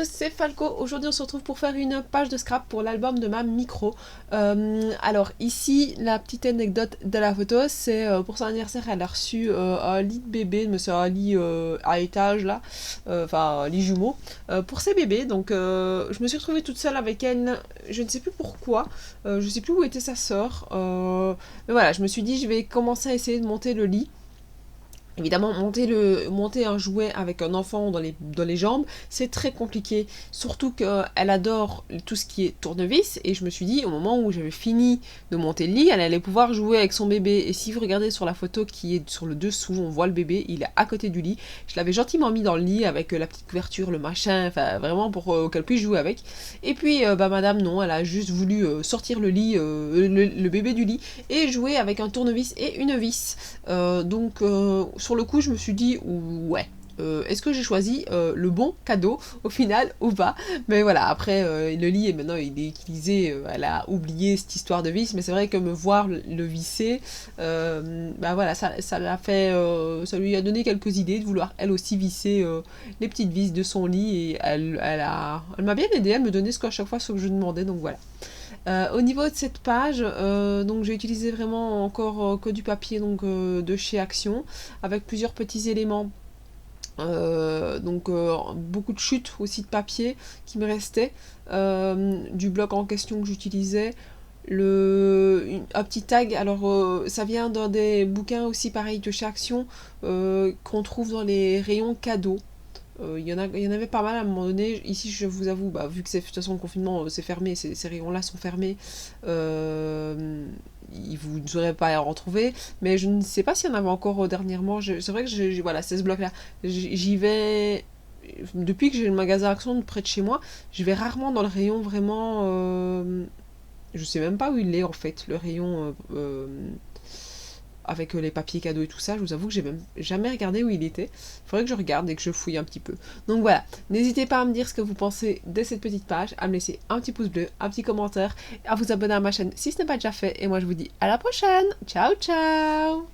tous, c'est Falco. Aujourd'hui, on se retrouve pour faire une page de scrap pour l'album de ma micro. Alors ici, la petite anecdote de la photo, c'est pour son anniversaire, elle a reçu un lit de bébé, mais c'est un lit à étage là, enfin un lit jumeau, pour ses bébés. Donc je me suis retrouvée toute seule avec elle, je ne sais plus pourquoi, je ne sais plus où était sa sœur. Mais voilà, je me suis dit, je vais commencer à essayer de monter le lit. Évidemment, monter un jouet avec un enfant dans les jambes, c'est très compliqué. Surtout qu'elle adore tout ce qui est tournevis. Et je me suis dit, au moment où j'avais fini de monter le lit, elle allait pouvoir jouer avec son bébé. Et si vous regardez sur la photo qui est sur le dessous, on voit le bébé, il est à côté du lit. Je l'avais gentiment mis dans le lit avec la petite couverture, le machin, enfin vraiment pour qu'elle puisse jouer avec. Et puis, madame, non, elle a juste voulu sortir le lit, le bébé du lit et jouer avec un tournevis et une vis. Sur le coup, je me suis dit, ouais, est-ce que j'ai choisi le bon cadeau au final ou pas? Mais voilà, après, le lit est maintenant il est utilisé, elle a oublié cette histoire de vis, mais c'est vrai que me voir le visser, bah voilà, ça l'a fait, ça lui a donné quelques idées de vouloir elle aussi visser les petites vis de son lit, et elle m'a bien aidé, elle me donnait chaque fois ce que je demandais, donc voilà. Au niveau de cette page, donc j'ai utilisé vraiment encore que du papier donc, de chez Action, avec plusieurs petits éléments. Beaucoup de chutes aussi de papier qui me restaient, du bloc en question que j'utilisais, un petit tag. Alors ça vient dans des bouquins aussi pareil de chez Action, qu'on trouve dans les rayons cadeaux. Il y en avait pas mal à un moment donné. Ici, je vous avoue, vu que c'est de toute façon le confinement, c'est fermé, ces rayons-là sont fermés. Vous ne saurez pas en retrouver, mais je ne sais pas s'il y en avait encore dernièrement. C'est vrai que voilà, c'est ce bloc-là. J'y vais depuis que j'ai le magasin Action près de chez moi. Je vais rarement dans le rayon vraiment. Je sais même pas où il est en fait, le rayon. Avec les papiers cadeaux et tout ça, je vous avoue que j'ai même jamais regardé où il était. Il faudrait que je regarde et que je fouille un petit peu. Donc voilà, n'hésitez pas à me dire ce que vous pensez de cette petite page, à me laisser un petit pouce bleu, un petit commentaire, à vous abonner à ma chaîne si ce n'est pas déjà fait. Et moi je vous dis à la prochaine. Ciao ciao.